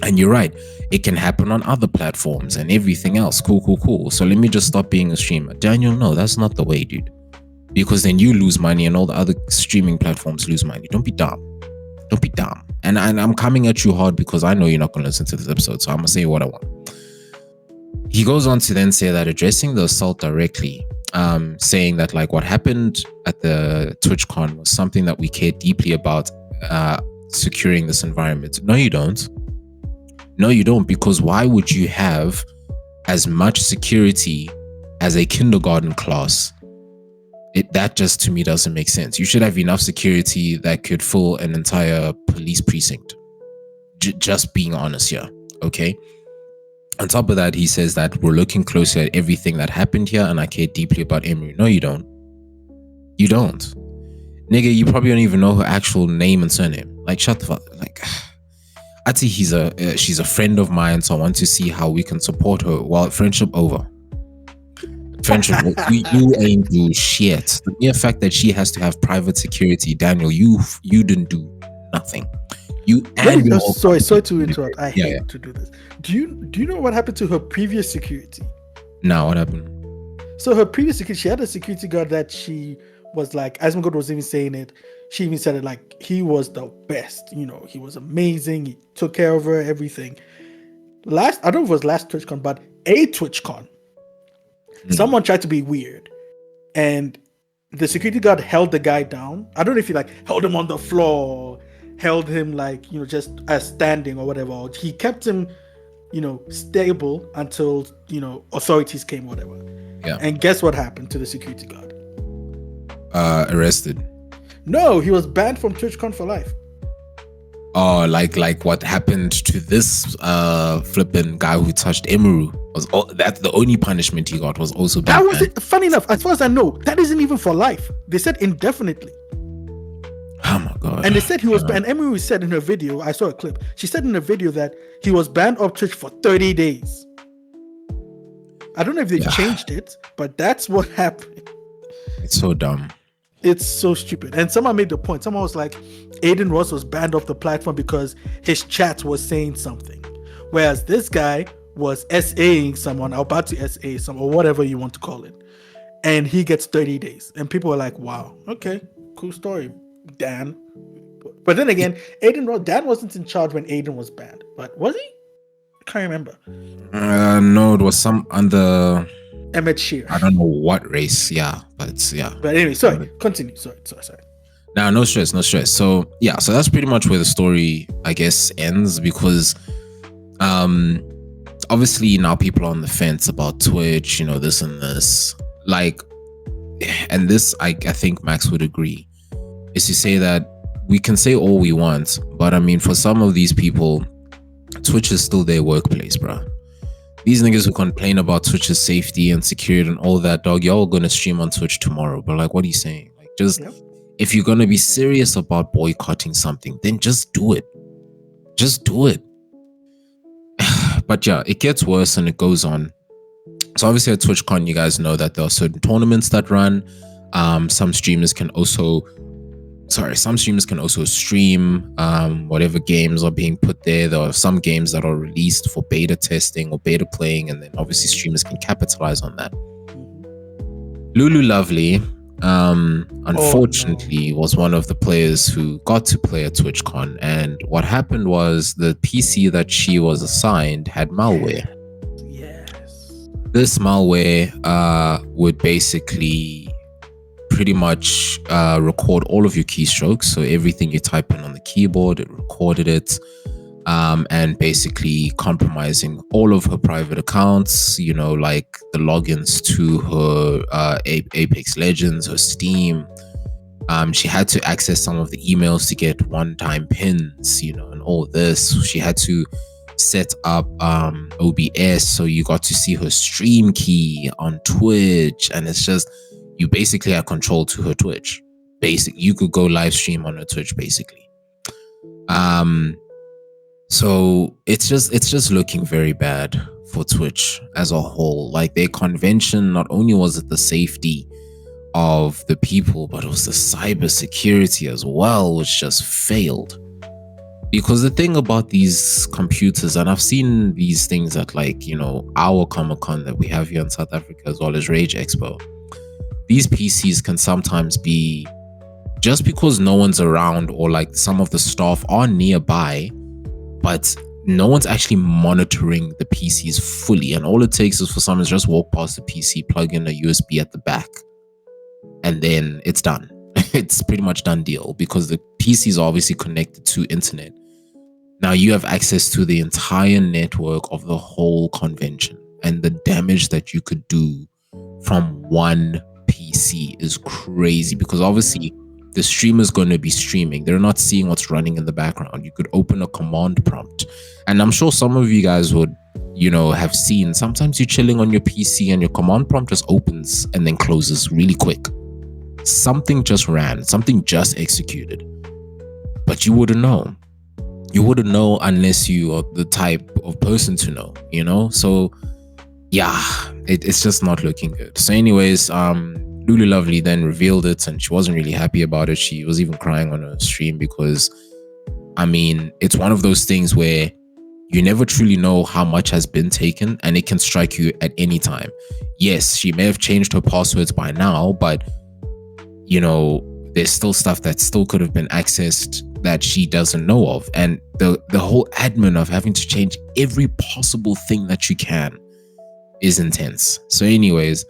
And you're right, it can happen on other platforms and everything else. Cool. So let me just stop being a streamer. Daniel, no, that's not the way, dude. Because then you lose money and all the other streaming platforms lose money. Don't be dumb. And I'm coming at you hard because I know you're not going to listen to this episode, so I'm going to say what I want. He goes on to then say that addressing the assault directly, saying that like what happened at the TwitchCon was something that we care deeply about, securing this environment. No, you don't. Because why would you have as much security as a kindergarten class? That just to me doesn't make sense. You should have enough security that could fill an entire police precinct. Just being honest here, okay? On top of that, he says that we're looking closer at everything that happened here and I care deeply about Emery. No, you don't. Nigga, you probably don't even know her actual name and surname. Like, shut the fuck. Like, I'd say she's a friend of mine, so I want to see how we can support her. Well, friendship over. You ain't do shit. The mere fact that she has to have private security, Daniel, you didn't do nothing. Sorry to interrupt. I hate to do this. Do you know what happened to her previous security? No, what happened? So her previous security, she had a security guard that she was like, Asmongold was even saying it. She even said it like he was the best. You know, he was amazing. He took care of her, everything. I don't know if it was last TwitchCon, but a TwitchCon. Someone tried to be weird, and the security guard held the guy down. I don't know if he like held him on the floor, held him like, you know, just as standing or whatever. He kept him, you know, stable until, you know, authorities came, whatever. Yeah. And guess what happened to the security guard? Arrested. No, he was banned from TwitchCon for life. Oh, like what happened to this flipping guy who touched Emiru that's the only punishment he got was also banned. That was it. Funny enough, as far as I know, that isn't even for life. They said indefinitely. Oh my god. And they said he was banned. Emiru said in her video, I saw a clip. She said in a video that he was banned off Twitch for 30 days. I don't know if they changed it, but that's what happened. It's so dumb. It's so stupid. And someone made the point. Someone was like, Aiden Ross was banned off the platform because his chat was saying something. Whereas this guy was SAing someone, about to SA someone, or whatever you want to call it. And he gets 30 days. And people were like, wow, okay, cool story, Dan. But then again, Dan wasn't in charge when Aiden was banned. But was he? I can't remember. No, it was some under... Emmett Shear. I don't know what race, but yeah. But anyway, sorry, continue. Sorry. Nah, no stress, no stress. So yeah, so that's pretty much where the story, I guess, ends, because obviously now people are on the fence about Twitch, this and this. Like, and this I think Max would agree, is to say that we can say all we want, but I mean, for some of these people, Twitch is still their workplace, bro. These niggas who complain about Twitch's safety and security and all that, dog, y'all gonna stream on Twitch tomorrow. But like, what are you saying? Like, just if you're gonna be serious about boycotting something, then just do it. Just do it. But yeah, it gets worse and it goes on. So obviously at TwitchCon, you guys know that there are certain tournaments that run. Some streamers can also stream whatever games are being put there. There are some games that are released for beta testing or beta playing, and then obviously streamers can capitalize on that. Lulu Lovely, unfortunately, was one of the players who got to play at TwitchCon, and what happened was the PC that she was assigned had malware. This malware would basically pretty much record all of your keystrokes. So everything you type in on the keyboard, it recorded it, and basically compromising all of her private accounts, like the logins to her Apex Legends, her Steam. She had to access some of the emails to get one-time pins, and all this. She had to set up OBS, so you got to see her stream key on Twitch, and it's just, you basically had control to her Twitch. You could go live stream on her Twitch, basically. So it's just looking very bad for Twitch as a whole. Like, their convention, not only was it the safety of the people, but it was the cyber security as well, which just failed. Because the thing about these computers, and I've seen these things at our Comic-Con that we have here in South Africa, as well as Rage Expo, these PCs can sometimes be, just because no one's around or like some of the staff are nearby, but no one's actually monitoring the PCs fully, and all it takes is for someone to just walk past the PC, plug in a USB at the back, and then it's done. It's pretty much done deal, because the PCs are obviously connected to internet. Now you have access to the entire network of the whole convention, and the damage that you could do from one PC is crazy, because obviously the streamer's going to be streaming. They're not seeing what's running in the background. You could open a command prompt, and I'm sure some of you guys would, have seen, sometimes you're chilling on your PC and your command prompt just opens and then closes really quick. Something just ran, something just executed, but you wouldn't know. You wouldn't know unless you are the type of person to know, So yeah, it's just not looking good. So anyways, Lulu Lovely then revealed it, and she wasn't really happy about it. She was even crying on her stream, because I mean, it's one of those things where you never truly know how much has been taken, and it can strike you at any time. Yes, she may have changed her passwords by now, but there's still stuff that still could have been accessed that she doesn't know of. And the whole admin of having to change every possible thing that you can is intense. So anyways,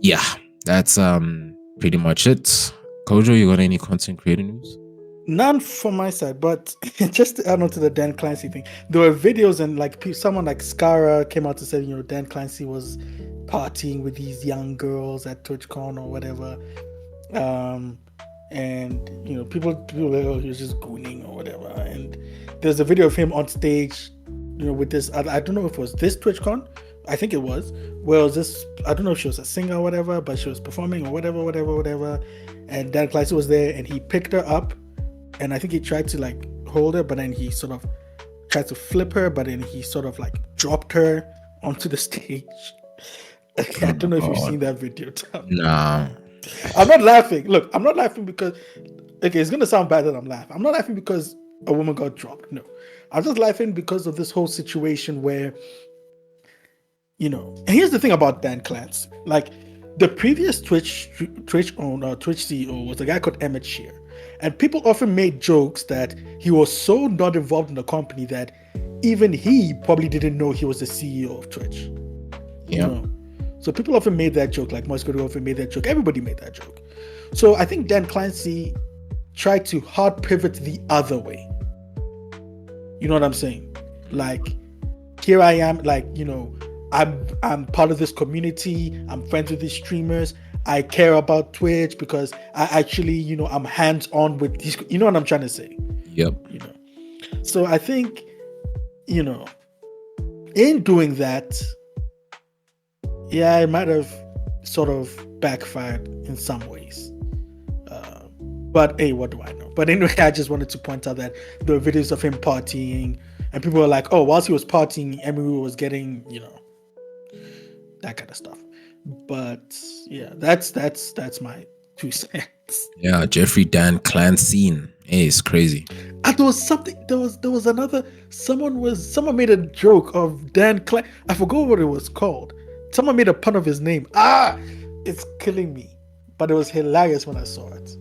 yeah, that's pretty much it. Kojo, you got any content creator news? None from my side, but just to add on to the Dan Clancy thing, there were videos, and someone like Skara came out to say, Dan Clancy was partying with these young girls at TwitchCon or whatever. And people were like, oh, he was just gooning or whatever. And there's a video of him on stage, with this, I don't know if it was this TwitchCon, I think it was, where it was this, I don't know if she was a singer or whatever, but she was performing or whatever. And Dan Clancy was there, and he picked her up, and I think he tried to hold her, but then he sort of tried to flip her, but then he sort of dropped her onto the stage. I don't know if you've seen that video, Tom. Nah. I'm not laughing. Look, I'm not laughing because, okay, it's going to sound bad that I'm laughing. I'm not laughing because a woman got dropped. No. I'm just laughing because of this whole situation where, and here's the thing about Dan Clancy. The previous Twitch CEO was a guy called Emmett Shear. And people often made jokes that he was so not involved in the company that even he probably didn't know he was the CEO of Twitch. Yeah. So people often made that joke, like Moscow often made that joke. Everybody made that joke. So I think Dan Clancy tried to hard pivot the other way. You know what I'm saying? Like, here I am, like, I'm part of this community. I'm friends with these streamers. I care about Twitch because I actually, I'm hands on with these. You know what I'm trying to say? Yep. So I think, in doing that, yeah, it might have sort of backfired in some ways. But hey, what do I know? But anyway, I just wanted to point out that there were videos of him partying, and people were like, "Oh, whilst he was partying, Emery was getting, that kind of stuff." But yeah, that's my 2 cents. Yeah, Jeffrey Dan Clancy. Hey, it's crazy. And there was something. There was another. Someone made a joke of Dan Clancy. I forgot what it was called. Someone made a pun of his name. It's killing me. But it was hilarious when I saw it.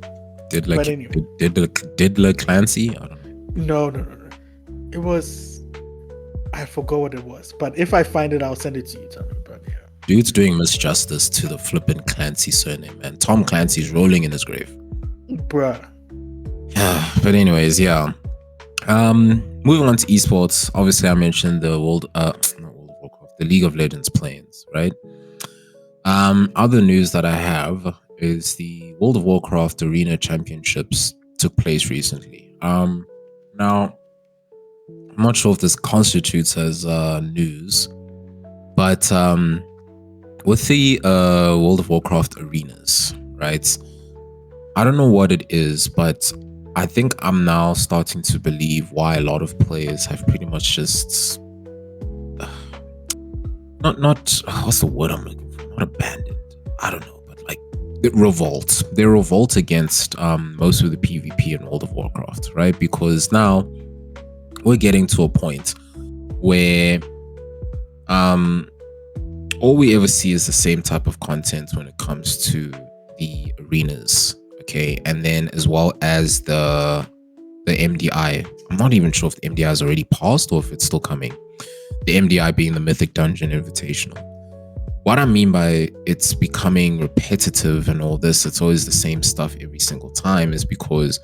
Diddler Clancy? I don't know. No. It was. I forgot what it was. But if I find it, I'll send it to you, Tommy. But yeah. Dude's doing misjustice to the flippin' Clancy surname, man. Tom Clancy's rolling in his grave. Bruh. But anyways, yeah. Moving on to esports. Obviously, I mentioned the World of Warcraft, the League of Legends play-ins, right? Other news that I have is the World of Warcraft Arena Championships took place recently. Now, I'm not sure if this constitutes as news, but with the World of Warcraft arenas, right? I don't know what it is, but I think I'm now starting to believe why a lot of players have pretty much just not what's the word I'm looking for? Not abandoned. I don't know, but like they revolt against most of the PvP in World of Warcraft, right? Because now we're getting to a point where all we ever see is the same type of content when it comes to the arenas, okay? And then as well as the MDI. I'm not even sure if the MDI is already passed or if it's still coming. The MDI being the Mythic Dungeon Invitational. What I mean by it's becoming repetitive and all this, it's always the same stuff every single time, is because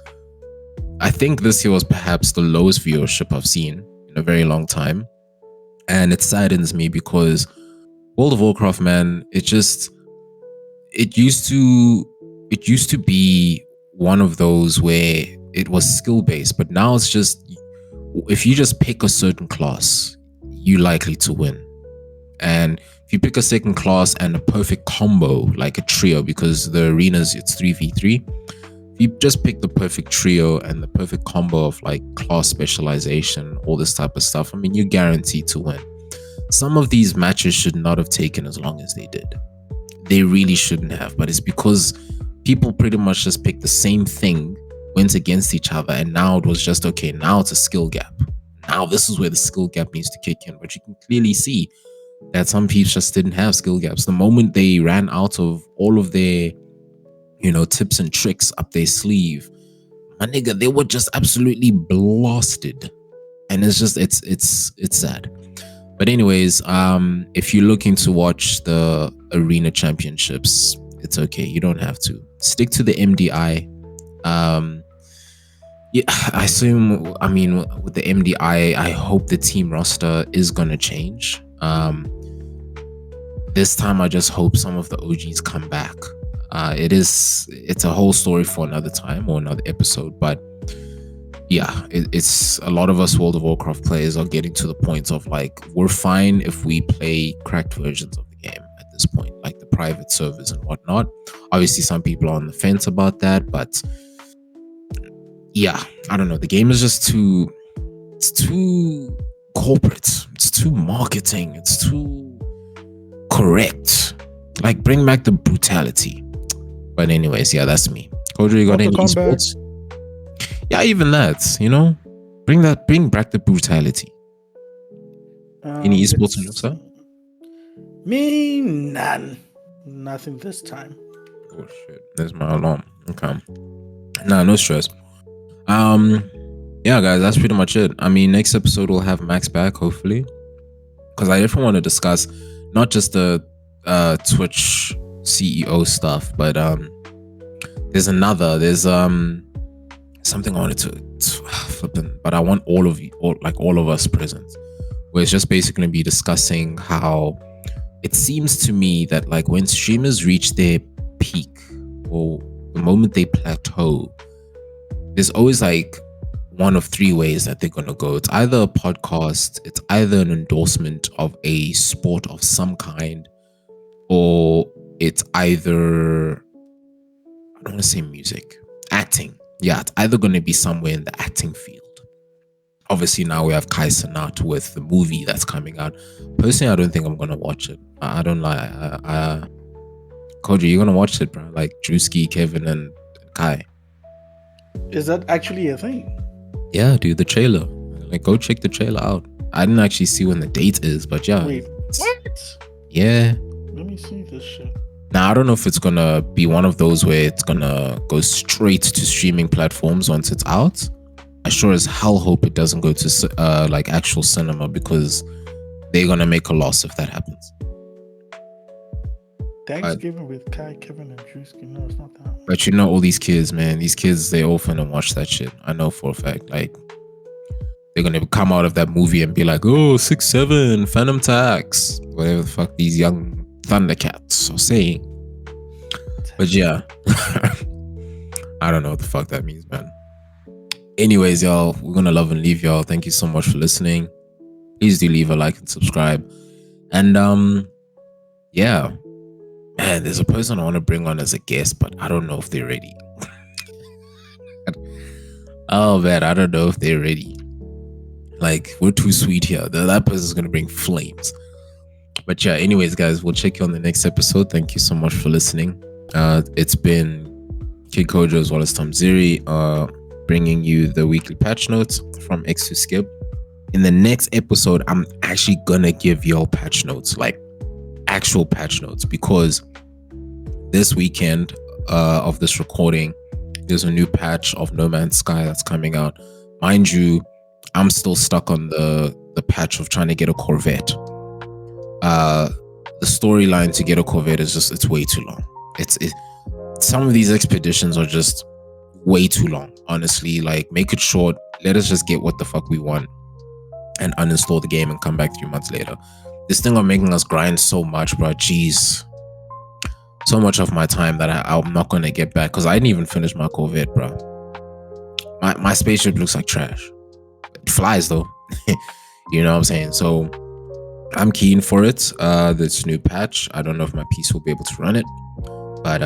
I think this year was perhaps the lowest viewership I've seen in a very long time. And it saddens me because World of Warcraft, man, it used to be one of those where it was skill based, but now it's just, if you just pick a certain class, you're likely to win. And if you pick a second class and a perfect combo, like a trio, because the arenas, it's 3v3, if you just pick the perfect trio and the perfect combo of like class specialization, all this type of stuff, I mean, you're guaranteed to win. Some of these matches should not have taken as long as they did. They really shouldn't have, but it's because people pretty much just picked the same thing, went against each other, and now it was just, okay, now it's a skill gap. Now this is where the skill gap needs to kick in. But you can clearly see that some people just didn't have skill gaps. The moment they ran out of all of their, tips and tricks up their sleeve, my nigga, they were just absolutely blasted. And it's just, it's sad. But anyways, if you're looking to watch the Arena Championships, it's okay. You don't have to. Stick to the MDI. Yeah, I assume, with the MDI, I hope the team roster is going to change. This time, I just hope some of the OGs come back. It's a whole story for another time or another episode, but yeah, it's a lot of us World of Warcraft players are getting to the point of like, we're fine if we play cracked versions of the game at this point, like the private servers and whatnot. Obviously, some people are on the fence about that, but yeah, I don't know. The game is just too corporate. It's too marketing. It's too correct. Like, bring back the brutality. But anyways, yeah, that's me. Kojo, you got any esports? Yeah, even that, bring back the brutality. Any esports on your side? Me, none. Nothing this time. Oh shit, there's my alarm. Okay. Nah, no stress. Yeah, guys, that's pretty much it. I mean, next episode we'll have Max back, hopefully, because I definitely want to discuss not just the Twitch CEO stuff, but There's something I wanted to flipping, but I want all of you, all of us present, where it's just basically gonna be discussing how it seems to me that like when streamers reach their peak or the moment they plateau, there's always like one of three ways that they're gonna go. It's either a podcast, it's either an endorsement of a sport of some kind, or it's either, I don't want to say music, acting. Yeah, it's either going to be somewhere in the acting field. Obviously, now we have Kai Cenat with the movie that's coming out. Personally, I don't think I'm going to watch it. I don't lie. Koji, you're going to watch it, bro? Like Drewski, Kevin, and Kai. Is that actually a thing? Yeah, dude, the trailer. Like, go check the trailer out. I didn't actually see when the date is, but yeah. Wait, what? Yeah. Let me see this shit. Now, I don't know if it's going to be one of those where it's going to go straight to streaming platforms once it's out. I sure as hell hope it doesn't go to like actual cinema, because they're going to make a loss if that happens. Thanksgiving with Kai, Kevin, and Drewski. No, it's not that. But you know, all these kids, man, these kids, they all finna watch that shit. I know for a fact. Like, they're going to come out of that movie and be like, oh, 6'7", Phantom Tax, whatever the fuck these young Thundercats are saying. But yeah, I don't know what the fuck that means, man. Anyways, y'all, we're gonna love and leave y'all. Thank you so much for listening. Please do leave a like and subscribe. And yeah, man, there's a person I want to bring on as a guest, but I don't know if they're ready. Oh man, I don't know if they're ready. Like, we're too sweet here. That person's gonna bring flames. But yeah, anyways, guys, we'll check you on the next episode. Thank you so much for listening. It's been Kid Kojo as well as Tom Ziri, bringing you the weekly patch notes from X to Skip. In the next episode, I'm actually gonna give y'all patch notes, like actual patch notes, because this weekend of this recording, there's a new patch of No Man's Sky that's coming out. Mind you, I'm still stuck on the patch of trying to get a Corvette. The storyline to get a Corvette is just, it's way too long. Some of these expeditions are just way too long, honestly. Like, make it short. Let us just get what the fuck we want and uninstall the game and come back 3 months later. This thing of making us grind so much, bro. Jeez. So much of my time that I'm not going to get back, because I didn't even finish my Corvette, bro. My spaceship looks like trash. It flies, though. You know what I'm saying? So I'm keen for it. This new patch, I don't know if my PC will be able to run it, but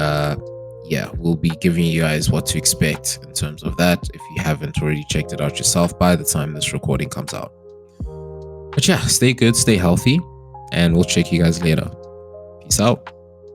yeah, we'll be giving you guys what to expect in terms of that if you haven't already checked it out yourself by the time this recording comes out. But yeah, stay good, stay healthy, and we'll check you guys later. Peace out.